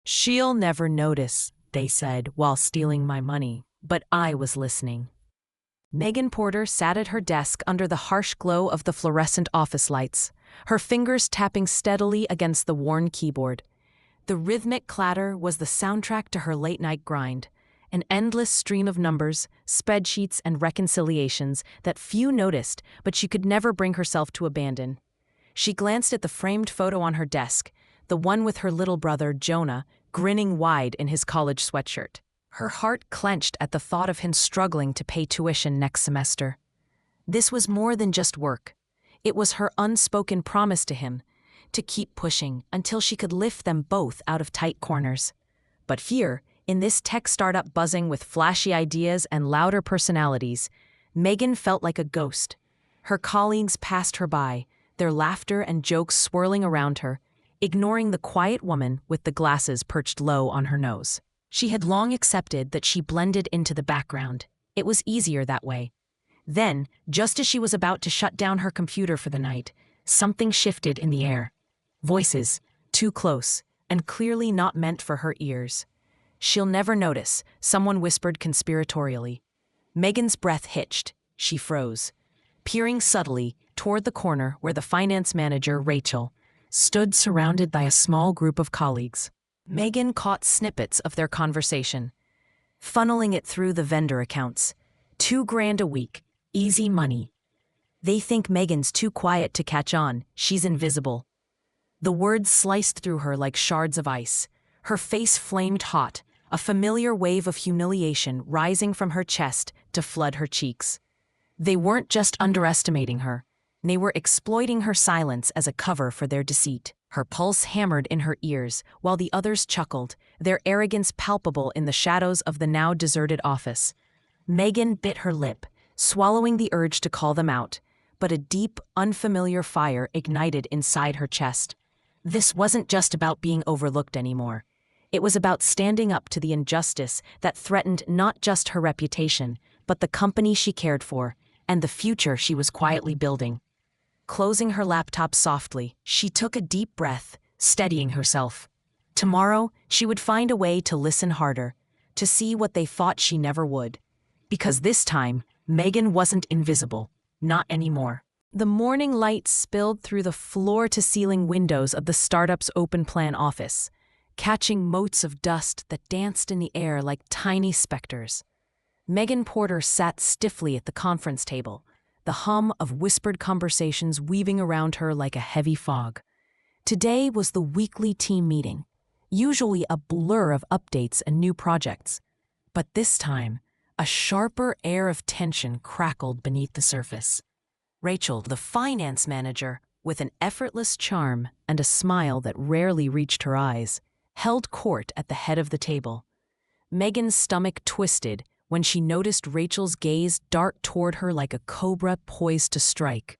She'll never notice, they said, while stealing my money. But I was listening. Megan Porter sat at her desk under the harsh glow of the fluorescent office lights, her fingers tapping steadily against the worn keyboard. The rhythmic clatter was the soundtrack to her late-night grind, an endless stream of numbers, spreadsheets, and reconciliations that few noticed, but she could never bring herself to abandon. She glanced at the framed photo on her desk, the one with her little brother, Jonah, grinning wide in his college sweatshirt. Her heart clenched at the thought of him struggling to pay tuition next semester. This was more than just work. It was her unspoken promise to him, to keep pushing until she could lift them both out of tight corners. But here, in this tech startup buzzing with flashy ideas and louder personalities, Megan felt like a ghost. Her colleagues passed her by, their laughter and jokes swirling around her, ignoring the quiet woman with the glasses perched low on her nose. She had long accepted that she blended into the background. It was easier that way. Then, just as she was about to shut down her computer for the night, something shifted in the air. Voices, too close, and clearly not meant for her ears. "She'll never notice," someone whispered conspiratorially. Megan's breath hitched. She froze, peering subtly toward the corner where the finance manager, Rachel, stood surrounded by a small group of colleagues. Megan caught snippets of their conversation, funneling it through the vendor accounts. $2,000 a week, easy money. They think Megan's too quiet to catch on, she's invisible. The words sliced through her like shards of ice. Her face flamed hot, a familiar wave of humiliation rising from her chest to flood her cheeks. They weren't just underestimating her. They were exploiting her silence as a cover for their deceit. Her pulse hammered in her ears, while the others chuckled, their arrogance palpable in the shadows of the now deserted office. Megan bit her lip, swallowing the urge to call them out, but a deep, unfamiliar fire ignited inside her chest. This wasn't just about being overlooked anymore. It was about standing up to the injustice that threatened not just her reputation, but the company she cared for, and the future she was quietly building. Closing her laptop softly, she took a deep breath, steadying herself. Tomorrow, she would find a way to listen harder, to see what they thought she never would. Because this time, Megan wasn't invisible. Not anymore. The morning light spilled through the floor-to-ceiling windows of the startup's open-plan office, catching motes of dust that danced in the air like tiny specters. Megan Porter sat stiffly at the conference table, the hum of whispered conversations weaving around her like a heavy fog. Today was the weekly team meeting, usually a blur of updates and new projects. But this time, a sharper air of tension crackled beneath the surface. Rachel, the finance manager, with an effortless charm and a smile that rarely reached her eyes, held court at the head of the table. Megan's stomach twisted when she noticed Rachel's gaze dart toward her like a cobra poised to strike.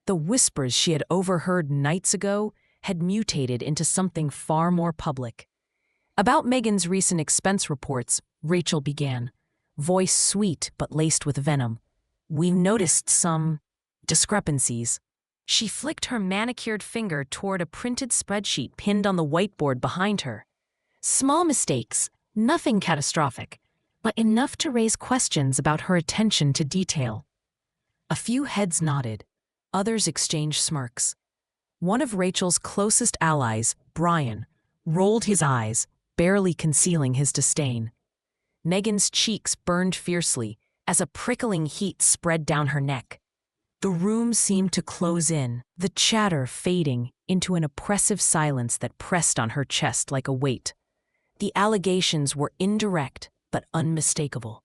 The whispers she had overheard nights ago had mutated into something far more public. About Megan's recent expense reports, Rachel began, voice sweet but laced with venom. "We noticed some discrepancies." She flicked her manicured finger toward a printed spreadsheet pinned on the whiteboard behind her. "Small mistakes, nothing catastrophic, but enough to raise questions about her attention to detail." A few heads nodded, others exchanged smirks. One of Rachel's closest allies, Brian, rolled his eyes, barely concealing his disdain. Megan's cheeks burned fiercely as a prickling heat spread down her neck. The room seemed to close in, the chatter fading into an oppressive silence that pressed on her chest like a weight. The allegations were indirect but unmistakable.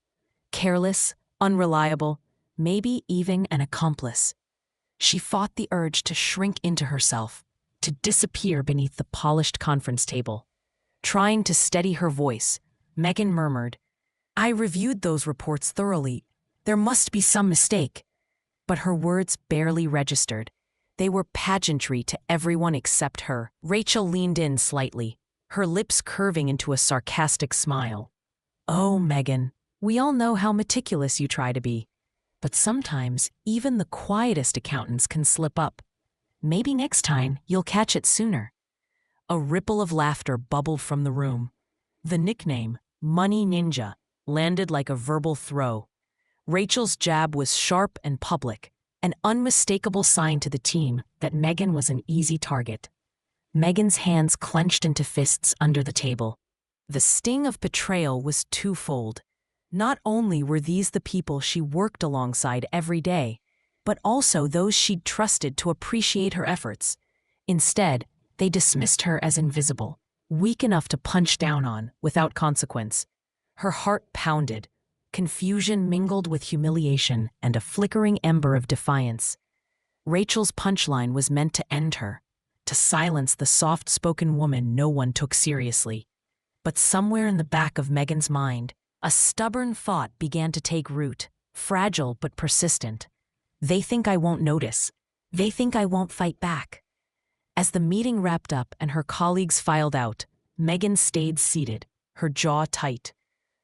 Careless, unreliable, maybe even an accomplice. She fought the urge to shrink into herself, to disappear beneath the polished conference table. Trying to steady her voice, Megan murmured, "I reviewed those reports thoroughly. There must be some mistake." But her words barely registered. They were pageantry to everyone except her. Rachel leaned in slightly, her lips curving into a sarcastic smile. "Oh, Megan, we all know how meticulous you try to be. But sometimes even the quietest accountants can slip up. Maybe next time you'll catch it sooner." A ripple of laughter bubbled from the room. The nickname, Money Ninja, landed like a verbal throw. Rachel's jab was sharp and public, an unmistakable sign to the team that Megan was an easy target. Megan's hands clenched into fists under the table. The sting of betrayal was twofold. Not only were these the people she worked alongside every day, but also those she'd trusted to appreciate her efforts. Instead, they dismissed her as invisible, weak enough to punch down on without consequence. Her heart pounded. Confusion mingled with humiliation and a flickering ember of defiance. Rachel's punchline was meant to end her, to silence the soft-spoken woman no one took seriously. But somewhere in the back of Megan's mind, a stubborn thought began to take root, fragile but persistent. They think I won't notice. They think I won't fight back. As the meeting wrapped up and her colleagues filed out, Megan stayed seated, her jaw tight.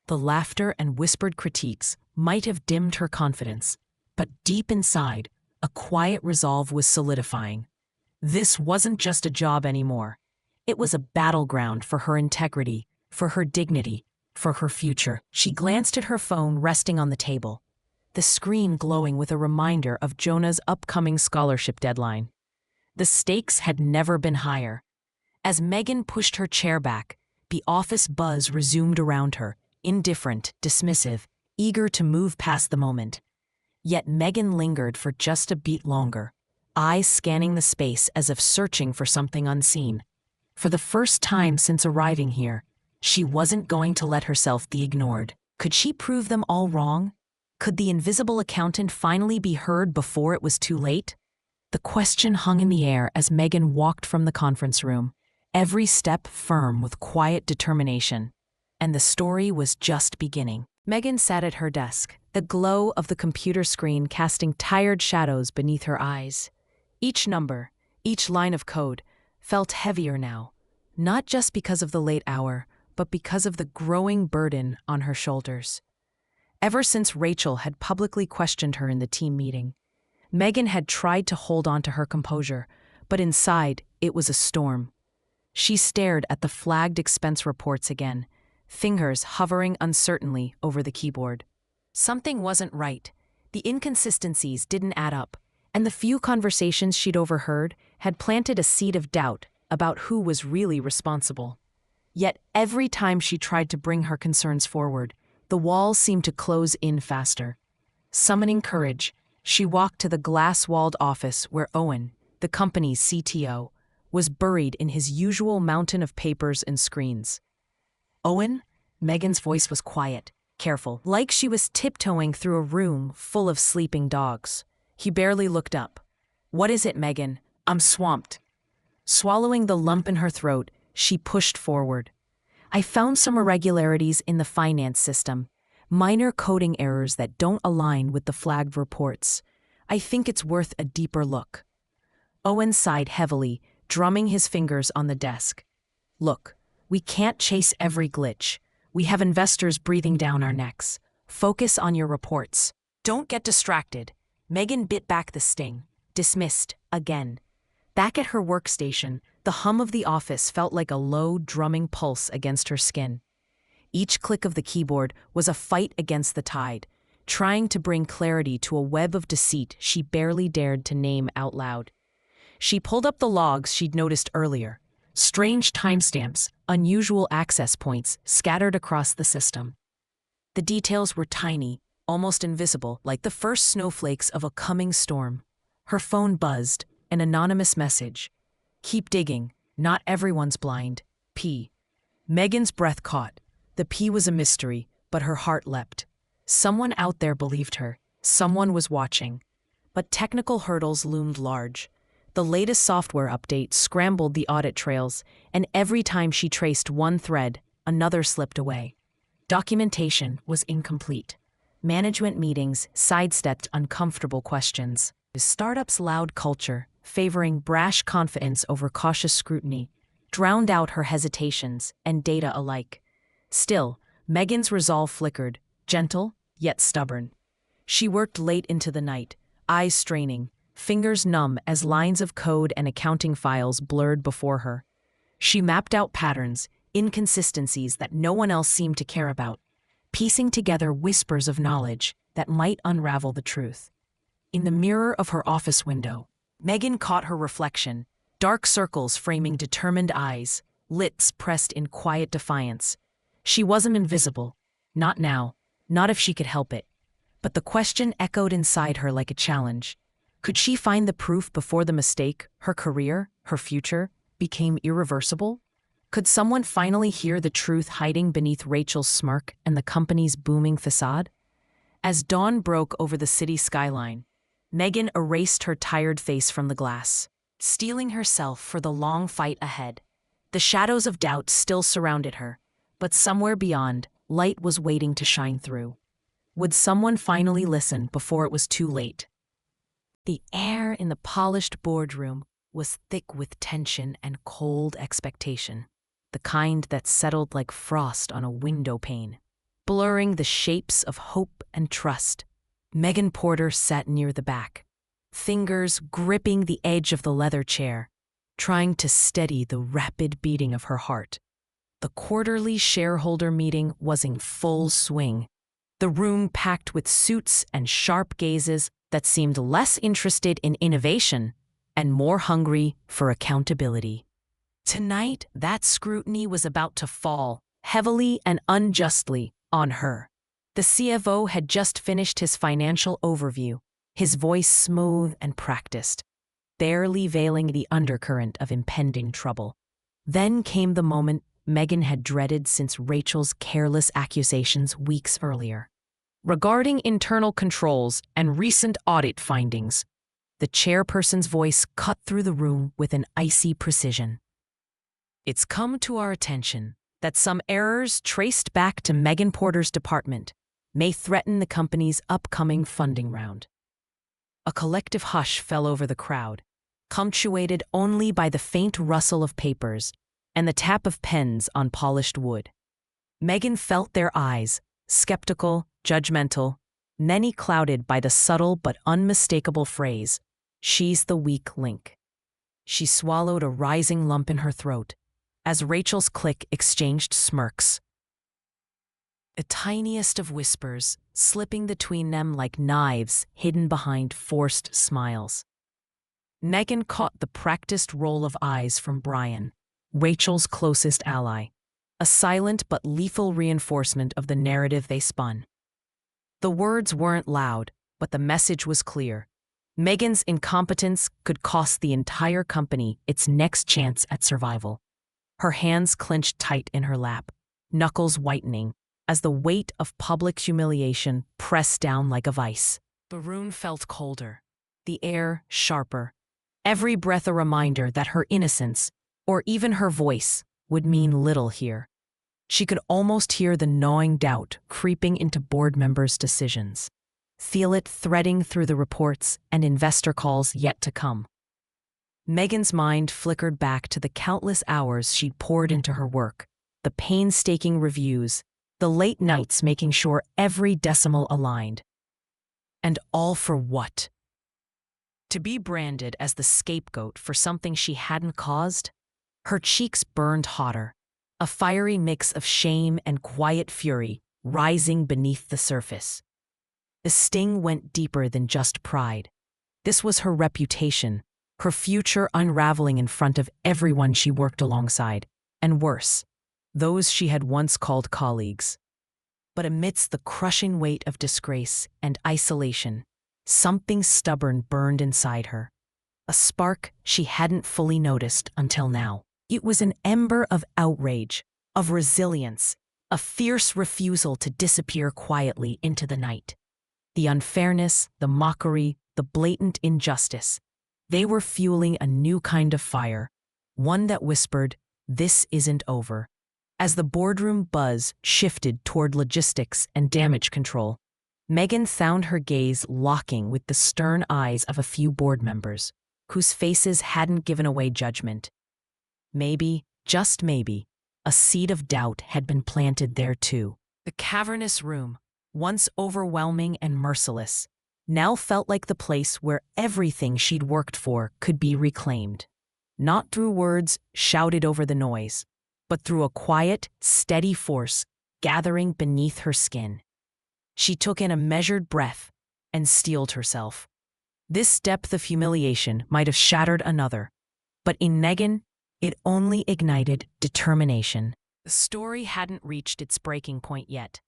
The laughter and whispered critiques might have dimmed her confidence, but deep inside, a quiet resolve was solidifying. This wasn't just a job anymore. It was a battleground for her integrity, for her dignity, for her future. She glanced at her phone resting on the table, the screen glowing with a reminder of Jonah's upcoming scholarship deadline. The stakes had never been higher. As Megan pushed her chair back, the office buzz resumed around her, indifferent, dismissive, eager to move past the moment. Yet Megan lingered for just a beat longer, eyes scanning the space as if searching for something unseen. For the first time since arriving here, she wasn't going to let herself be ignored. Could she prove them all wrong? Could the invisible accountant finally be heard before it was too late? The question hung in the air as Megan walked from the conference room, every step firm with quiet determination. And the story was just beginning. Megan sat at her desk, the glow of the computer screen casting tired shadows beneath her eyes. Each number, each line of code, felt heavier now, not just because of the late hour, but because of the growing burden on her shoulders. Ever since Rachel had publicly questioned her in the team meeting, Megan had tried to hold on to her composure, but inside, it was a storm. She stared at the flagged expense reports again, fingers hovering uncertainly over the keyboard. Something wasn't right. The inconsistencies didn't add up, and the few conversations she'd overheard had planted a seed of doubt about who was really responsible. Yet every time she tried to bring her concerns forward, the walls seemed to close in faster. Summoning courage, she walked to the glass-walled office where Owen, the company's CTO, was buried in his usual mountain of papers and screens. Owen? Megan's voice was quiet, careful, like she was tiptoeing through a room full of sleeping dogs. He barely looked up. "What is it, Megan? I'm swamped." Swallowing the lump in her throat, she pushed forward. "I found some irregularities in the finance system, minor coding errors that don't align with the flagged reports. I think it's worth a deeper look." Owen sighed heavily, drumming his fingers on the desk. "Look, we can't chase every glitch. We have investors breathing down our necks. Focus on your reports. Don't get distracted." Megan bit back the sting, dismissed again. Back at her workstation, the hum of the office felt like a low, drumming pulse against her skin. Each click of the keyboard was a fight against the tide, trying to bring clarity to a web of deceit she barely dared to name out loud. She pulled up the logs she'd noticed earlier. Strange timestamps, unusual access points scattered across the system. The details were tiny, almost invisible, like the first snowflakes of a coming storm. Her phone buzzed, an anonymous message. "Keep digging. Not everyone's blind. P." Megan's breath caught. The P was a mystery, but her heart leapt. Someone out there believed her. Someone was watching. But technical hurdles loomed large. The latest software update scrambled the audit trails, and every time she traced one thread, another slipped away. Documentation was incomplete. Management meetings sidestepped uncomfortable questions. The startup's loud culture, favoring brash confidence over cautious scrutiny, drowned out her hesitations and data alike. Still, Megan's resolve flickered, gentle yet stubborn. She worked late into the night, eyes straining, fingers numb as lines of code and accounting files blurred before her. She mapped out patterns, inconsistencies that no one else seemed to care about, piecing together whispers of knowledge that might unravel the truth. In the mirror of her office window, Megan caught her reflection, dark circles framing determined eyes, lips pressed in quiet defiance. She wasn't invisible. Not now. Not if she could help it. But the question echoed inside her like a challenge. Could she find the proof before the mistake, her career, her future, became irreversible? Could someone finally hear the truth hiding beneath Rachel's smirk and the company's booming facade? As dawn broke over the city skyline, Megan erased her tired face from the glass, steeling herself for the long fight ahead. The shadows of doubt still surrounded her, but somewhere beyond, light was waiting to shine through. Would someone finally listen before it was too late? The air in the polished boardroom was thick with tension and cold expectation, the kind that settled like frost on a window pane, blurring the shapes of hope and trust. Megan Porter sat near the back, fingers gripping the edge of the leather chair, trying to steady the rapid beating of her heart. The quarterly shareholder meeting was in full swing, the room packed with suits and sharp gazes that seemed less interested in innovation and more hungry for accountability. Tonight, that scrutiny was about to fall, heavily and unjustly, on her. The CFO had just finished his financial overview, his voice smooth and practiced, barely veiling the undercurrent of impending trouble. Then came the moment Megan had dreaded since Rachel's careless accusations weeks earlier. Regarding internal controls and recent audit findings, the chairperson's voice cut through the room with an icy precision. It's come to our attention that some errors traced back to Megan Porter's department may threaten the company's upcoming funding round. A collective hush fell over the crowd, punctuated only by the faint rustle of papers and the tap of pens on polished wood. Megan felt their eyes, skeptical, judgmental, many clouded by the subtle but unmistakable phrase, "She's the weak link." She swallowed a rising lump in her throat as Rachel's clique exchanged smirks. The tiniest of whispers, slipping between them like knives hidden behind forced smiles. Megan caught the practiced roll of eyes from Brian, Rachel's closest ally, a silent but lethal reinforcement of the narrative they spun. The words weren't loud, but the message was clear. Megan's incompetence could cost the entire company its next chance at survival. Her hands clenched tight in her lap, knuckles whitening, as the weight of public humiliation pressed down like a vice. The room felt colder, the air sharper, every breath a reminder that her innocence, or even her voice, would mean little here. She could almost hear the gnawing doubt creeping into board members' decisions, feel it threading through the reports and investor calls yet to come. Megan's mind flickered back to the countless hours she'd poured into her work, the painstaking reviews, the late nights making sure every decimal aligned. And all for what? To be branded as the scapegoat for something she hadn't caused? Her cheeks burned hotter, a fiery mix of shame and quiet fury rising beneath the surface. The sting went deeper than just pride. This was her reputation, her future unraveling in front of everyone she worked alongside, and worse, those she had once called colleagues. But amidst the crushing weight of disgrace and isolation, something stubborn burned inside her, a spark she hadn't fully noticed until now. It was an ember of outrage, of resilience, a fierce refusal to disappear quietly into the night. The unfairness, the mockery, the blatant injustice, they were fueling a new kind of fire, one that whispered, "This isn't over." As the boardroom buzz shifted toward logistics and damage control, Megan found her gaze locking with the stern eyes of a few board members, whose faces hadn't given away judgment. Maybe, just maybe, a seed of doubt had been planted there too. The cavernous room, once overwhelming and merciless, now felt like the place where everything she'd worked for could be reclaimed. not through words shouted over the noise, but through a quiet, steady force gathering beneath her skin. She took in a measured breath and steeled herself. This depth of humiliation might have shattered another, but in Megan, it only ignited determination. The story hadn't reached its breaking point yet.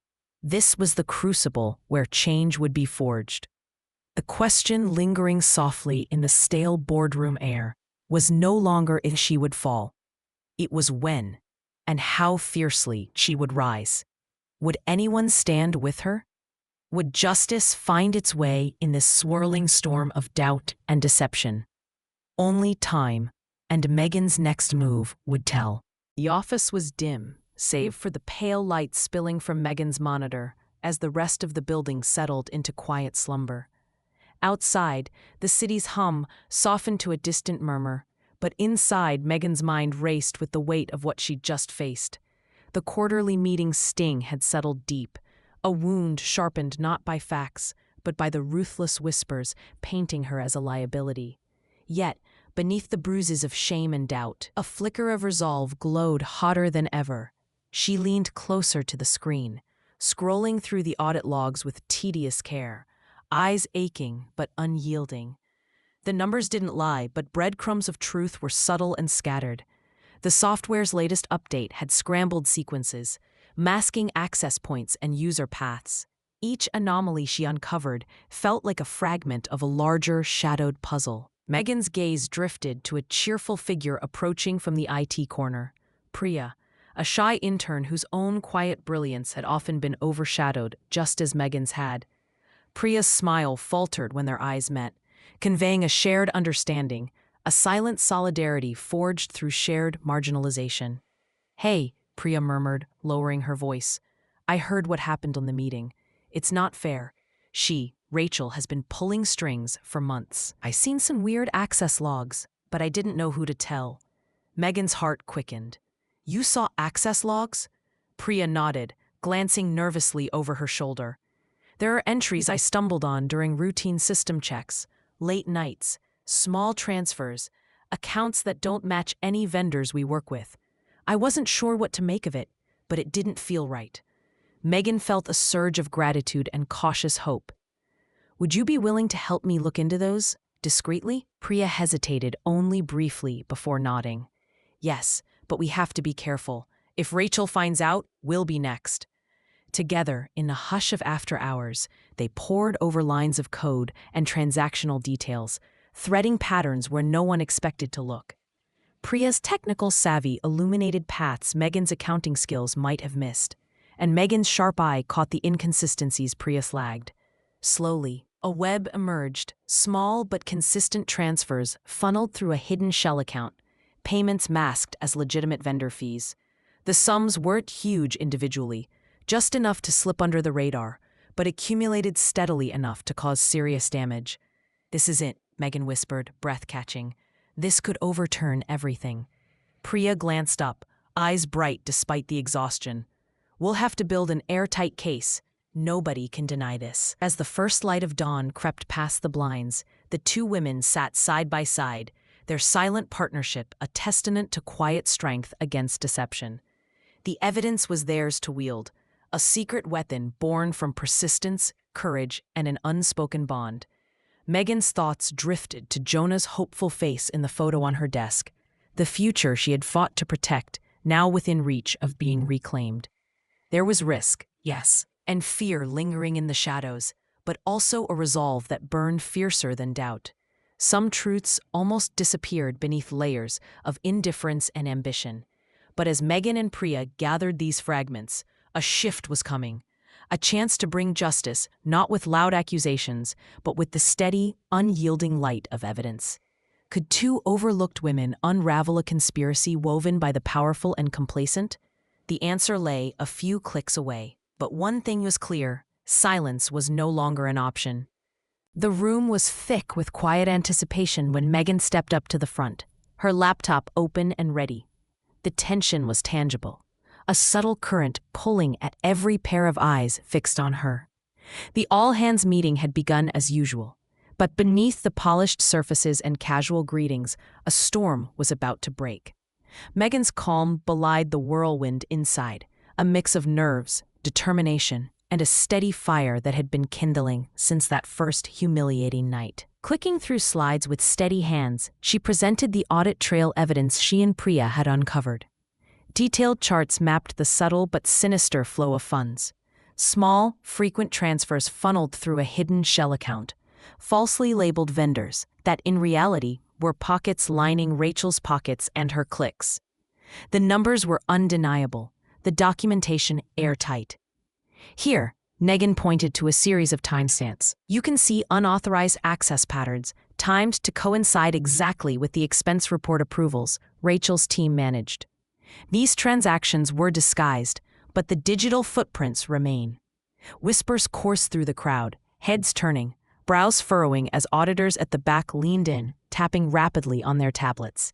This was the crucible where change would be forged. The question lingering softly in the stale boardroom air was no longer if she would fall. It was when, and how fiercely she would rise. Would anyone stand with her? Would justice find its way in this swirling storm of doubt and deception? Only time and Megan's next move would tell. The office was dim, save for the pale light spilling from Megan's monitor as the rest of the building settled into quiet slumber. Outside, the city's hum softened to a distant murmur, but inside Megan's mind raced with the weight of what she'd just faced. The quarterly meeting's sting had settled deep, a wound sharpened not by facts, but by the ruthless whispers painting her as a liability. Yet, beneath the bruises of shame and doubt, a flicker of resolve glowed hotter than ever. She leaned closer to the screen, scrolling through the audit logs with tedious care, eyes aching but unyielding. The numbers didn't lie, but breadcrumbs of truth were subtle and scattered. The software's latest update had scrambled sequences, masking access points and user paths. Each anomaly she uncovered felt like a fragment of a larger, shadowed puzzle. Megan's gaze drifted to a cheerful figure approaching from the IT corner. Priya, a shy intern whose own quiet brilliance had often been overshadowed just as Megan's had. Priya's smile faltered when their eyes met, conveying a shared understanding, a silent solidarity forged through shared marginalization. "Hey," Priya murmured, lowering her voice. "I heard what happened on the meeting. It's not fair. Rachel, has been pulling strings for months. I seen some weird access logs, but I didn't know who to tell." Megan's heart quickened. "You saw access logs?" Priya nodded, glancing nervously over her shoulder. "There are entries I stumbled on during routine system checks, late nights, small transfers, accounts that don't match any vendors we work with. I wasn't sure what to make of it, but it didn't feel right." Megan felt a surge of gratitude and cautious hope. "Would you be willing to help me look into those, discreetly?" Priya hesitated only briefly before nodding. "Yes, but we have to be careful. If Rachel finds out, we'll be next." Together, in the hush of after hours, they pored over lines of code and transactional details, threading patterns where no one expected to look. Priya's technical savvy illuminated paths Megan's accounting skills might have missed, and Megan's sharp eye caught the inconsistencies Priya flagged. Slowly, a web emerged, small but consistent transfers funneled through a hidden shell account, payments masked as legitimate vendor fees. The sums weren't huge individually, just enough to slip under the radar, but accumulated steadily enough to cause serious damage. "This is it," Megan whispered, breath catching. "This could overturn everything." Priya glanced up, eyes bright despite the exhaustion. "We'll have to build an airtight case. Nobody can deny this." As the first light of dawn crept past the blinds, the two women sat side by side, their silent partnership a testament to quiet strength against deception. The evidence was theirs to wield, a secret weapon born from persistence, courage, and an unspoken bond. Megan's thoughts drifted to Jonah's hopeful face in the photo on her desk, the future she had fought to protect, now within reach of being reclaimed. There was risk, yes, and fear lingering in the shadows, but also a resolve that burned fiercer than doubt. Some truths almost disappeared beneath layers of indifference and ambition. But as Megan and Priya gathered these fragments, a shift was coming. A chance to bring justice, not with loud accusations, but with the steady, unyielding light of evidence. Could two overlooked women unravel a conspiracy woven by the powerful and complacent? The answer lay a few clicks away. But one thing was clear: silence was no longer an option. The room was thick with quiet anticipation when Megan stepped up to the front, her laptop open and ready. The tension was tangible, a subtle current pulling at every pair of eyes fixed on her. The all-hands meeting had begun as usual, But beneath the polished surfaces and casual greetings, a storm was about to break. Megan's calm belied the whirlwind inside, a mix of nerves, determination, and a steady fire that had been kindling since that first humiliating night. Clicking through slides with steady hands, she presented the audit trail evidence she and Priya had uncovered. Detailed charts mapped the subtle but sinister flow of funds. Small, frequent transfers funneled through a hidden shell account, falsely labeled vendors that in reality were pockets lining Rachel's pockets and her cliques. The numbers were undeniable, the documentation airtight. Here, Megan pointed to a series of timestamps. You can see unauthorized access patterns, timed to coincide exactly with the expense report approvals Rachel's team managed. These transactions were disguised, but the digital footprints remain. Whispers coursed through the crowd, heads turning, brows furrowing as auditors at the back leaned in, tapping rapidly on their tablets.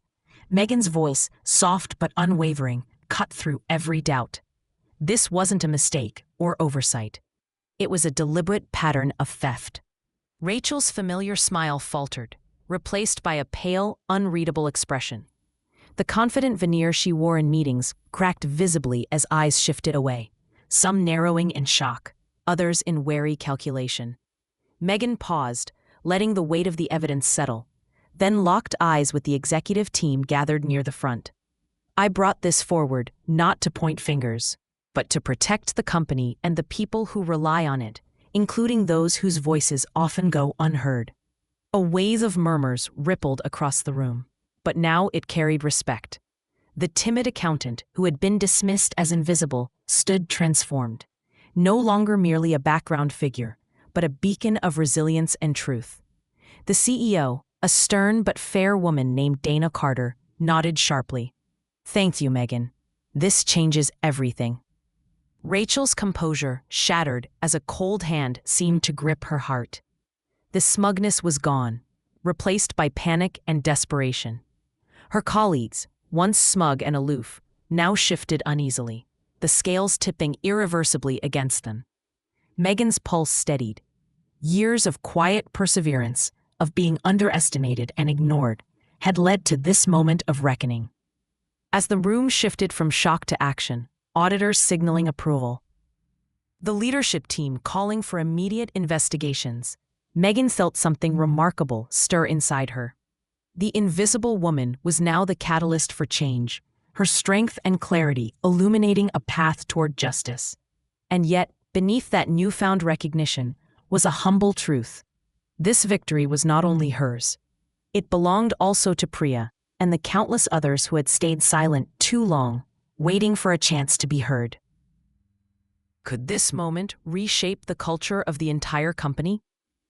Megan's voice, soft but unwavering, cut through every doubt. This wasn't a mistake or oversight. It was a deliberate pattern of theft. Rachel's familiar smile faltered, replaced by a pale, unreadable expression. The confident veneer she wore in meetings cracked visibly as eyes shifted away, some narrowing in shock, others in wary calculation. Megan paused, letting the weight of the evidence settle, then locked eyes with the executive team gathered near the front. I brought this forward not to point fingers, but to protect the company and the people who rely on it, including those whose voices often go unheard. A wave of murmurs rippled across the room, but now it carried respect. The timid accountant, who had been dismissed as invisible, stood transformed, no longer merely a background figure, but a beacon of resilience and truth. The CEO, a stern but fair woman named Dana Carter, nodded sharply. "Thank you, Megan. This changes everything." Rachel's composure shattered as a cold hand seemed to grip her heart. The smugness was gone, replaced by panic and desperation. Her colleagues, once smug and aloof, now shifted uneasily, the scales tipping irreversibly against them. Megan's pulse steadied. Years of quiet perseverance, of being underestimated and ignored, had led to this moment of reckoning. As the room shifted from shock to action, auditors signaling approval, the leadership team calling for immediate investigations, Megan felt something remarkable stir inside her. The invisible woman was now the catalyst for change, her strength and clarity illuminating a path toward justice. And yet, beneath that newfound recognition was a humble truth. This victory was not only hers. It belonged also to Priya and the countless others who had stayed silent too long, waiting for a chance to be heard. Could this moment reshape the culture of the entire company?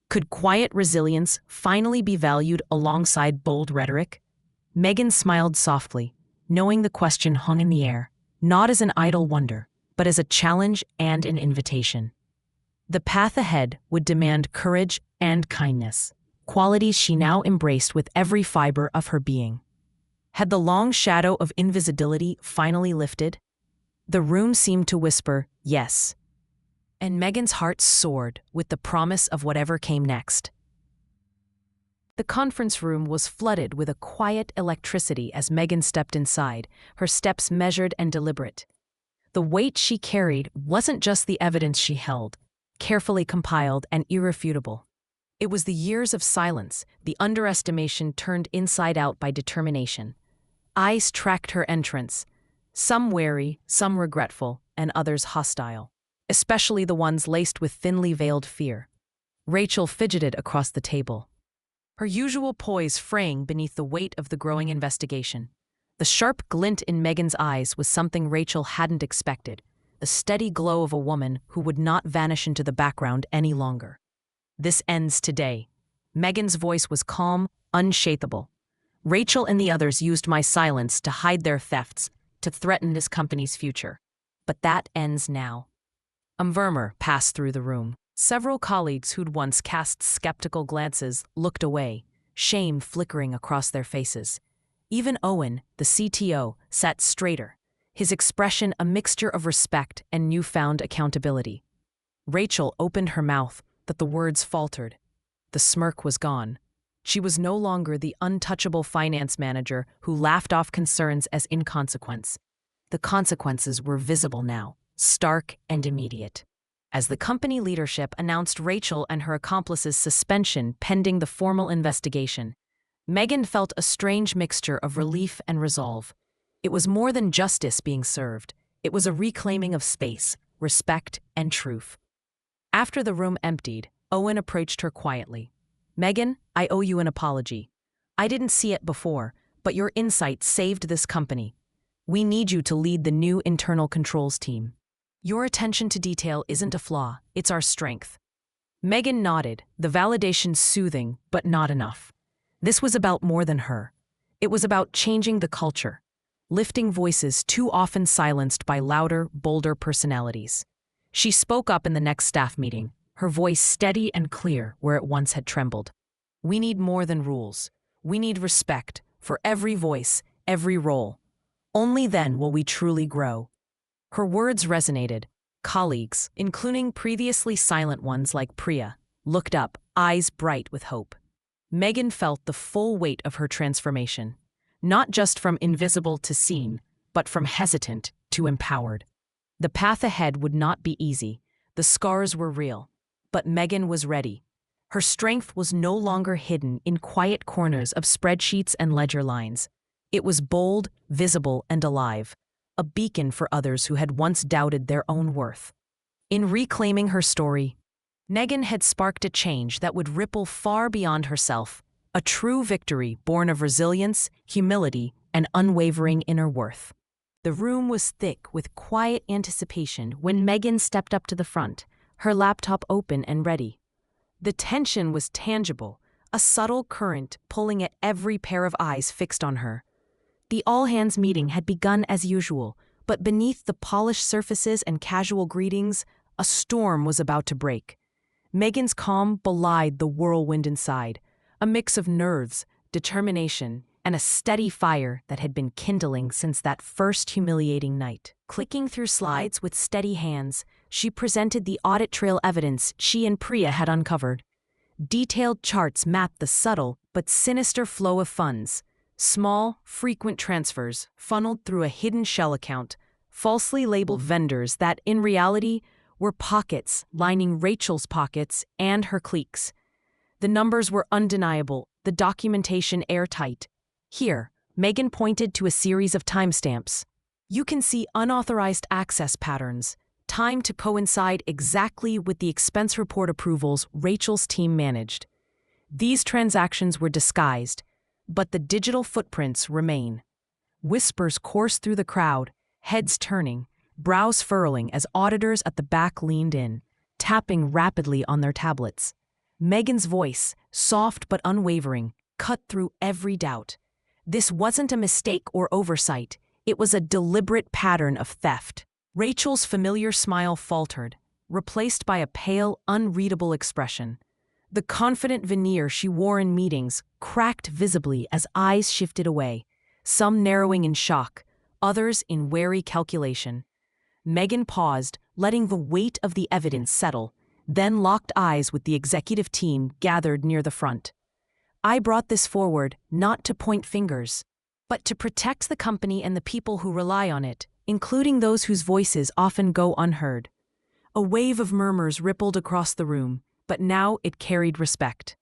Could quiet resilience finally be valued alongside bold rhetoric? Megan smiled softly, knowing the question hung in the air, not as an idle wonder, but as a challenge and an invitation. The path ahead would demand courage and kindness, qualities she now embraced with every fiber of her being. Had the long shadow of invisibility finally lifted? The room seemed to whisper, yes. And Megan's heart soared with the promise of whatever came next. The conference room was flooded with a quiet electricity as Megan stepped inside, her steps measured and deliberate. The weight she carried wasn't just the evidence she held, carefully compiled and irrefutable. It was the years of silence, the underestimation turned inside out by determination. Eyes tracked her entrance, some wary, some regretful, and others hostile, especially the ones laced with thinly veiled fear. Rachel fidgeted across the table, her usual poise fraying beneath the weight of the growing investigation. The sharp glint in Megan's eyes was something Rachel hadn't expected, the steady glow of a woman who would not vanish into the background any longer. This ends today. Megan's voice was calm, unshakable. Rachel and the others used my silence to hide their thefts, to threaten this company's future. But that ends now. A murmur passed through the room. Several colleagues who'd once cast skeptical glances looked away, shame flickering across their faces. Even Owen, the CTO, sat straighter, his expression a mixture of respect and newfound accountability. Rachel opened her mouth, but the words faltered. The smirk was gone. She was no longer the untouchable finance manager who laughed off concerns as inconsequence. The consequences were visible now, stark and immediate. As the company leadership announced Rachel and her accomplices' suspension pending the formal investigation, Megan felt a strange mixture of relief and resolve. It was more than justice being served. It was a reclaiming of space, respect, and truth. After the room emptied, Owen approached her quietly. "Megan, I owe you an apology. I didn't see it before, but your insight saved this company. We need you to lead the new internal controls team. Your attention to detail isn't a flaw, it's our strength." Megan nodded, the validation soothing, but not enough. This was about more than her. It was about changing the culture, lifting voices too often silenced by louder, bolder personalities. She spoke up in the next staff meeting, her voice steady and clear where it once had trembled. "We need more than rules. We need respect for every voice, every role. Only then will we truly grow." Her words resonated. Colleagues, including previously silent ones like Priya, looked up, eyes bright with hope. Megan felt the full weight of her transformation, not just from invisible to seen, but from hesitant to empowered. The path ahead would not be easy. The scars were real. But Megan was ready. Her strength was no longer hidden in quiet corners of spreadsheets and ledger lines. It was bold, visible, and alive, a beacon for others who had once doubted their own worth. In reclaiming her story, Megan had sparked a change that would ripple far beyond herself, a true victory born of resilience, humility, and unwavering inner worth. The room was thick with quiet anticipation when Megan stepped up to the front, her laptop open and ready. The tension was tangible, a subtle current pulling at every pair of eyes fixed on her. The all-hands meeting had begun as usual, but beneath the polished surfaces and casual greetings, a storm was about to break. Megan's calm belied the whirlwind inside, a mix of nerves, determination, and a steady fire that had been kindling since that first humiliating night. Clicking through slides with steady hands, she presented the audit trail evidence she and Priya had uncovered. Detailed charts mapped the subtle but sinister flow of funds. Small, frequent transfers funneled through a hidden shell account, falsely labeled vendors that, in reality, were pockets lining Rachel's pockets and her cliques. The numbers were undeniable, the documentation airtight. Here, Megan pointed to a series of timestamps. "You can see unauthorized access patterns, timed to coincide exactly with the expense report approvals Rachel's team managed. These transactions were disguised, but the digital footprints remain." Whispers coursed through the crowd, heads turning, brows furrowing as auditors at the back leaned in, tapping rapidly on their tablets. Megan's voice, soft but unwavering, cut through every doubt. This wasn't a mistake or oversight. It was a deliberate pattern of theft. Rachel's familiar smile faltered, replaced by a pale, unreadable expression. The confident veneer she wore in meetings cracked visibly as eyes shifted away, some narrowing in shock, others in wary calculation. Megan paused, letting the weight of the evidence settle, then locked eyes with the executive team gathered near the front. "I brought this forward not to point fingers, but to protect the company and the people who rely on it, including those whose voices often go unheard." A wave of murmurs rippled across the room, but now it carried respect.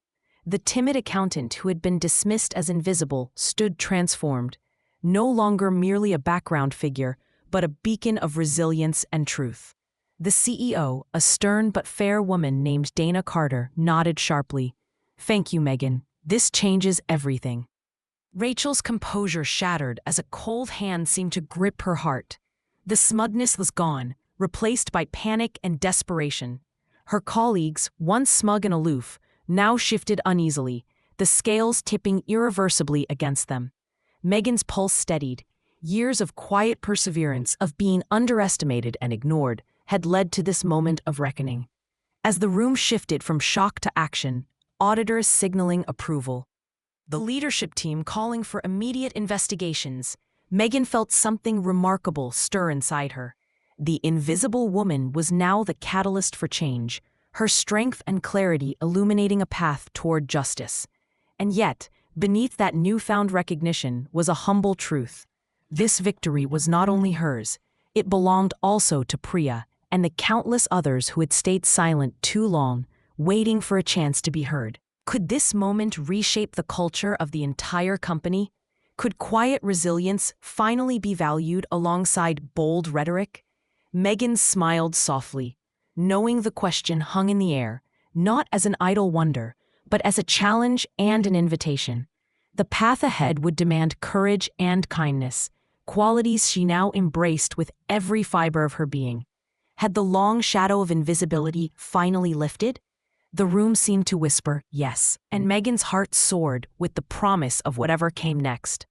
The timid accountant who had been dismissed as invisible stood transformed, no longer merely a background figure, but a beacon of resilience and truth. The CEO, a stern but fair woman named Dana Carter, nodded sharply. "Thank you, Megan. This changes everything." Rachel's composure shattered as a cold hand seemed to grip her heart. The smugness was gone, replaced by panic and desperation. Her colleagues, once smug and aloof, now shifted uneasily, the scales tipping irreversibly against them. Megan's pulse steadied. Years of quiet perseverance, of being underestimated and ignored, had led to this moment of reckoning. As the room shifted from shock to action, auditors signaling approval, the leadership team calling for immediate investigations, Megan felt something remarkable stir inside her. The invisible woman was now the catalyst for change, her strength and clarity illuminating a path toward justice. And yet, beneath that newfound recognition was a humble truth. This victory was not only hers, it belonged also to Priya and the countless others who had stayed silent too long, waiting for a chance to be heard. Could this moment reshape the culture of the entire company? Could quiet resilience finally be valued alongside bold rhetoric? Megan smiled softly, knowing the question hung in the air, not as an idle wonder, but as a challenge and an invitation. The path ahead would demand courage and kindness, qualities she now embraced with every fiber of her being. Had the long shadow of invisibility finally lifted? The room seemed to whisper yes, and Megan's heart soared with the promise of whatever came next.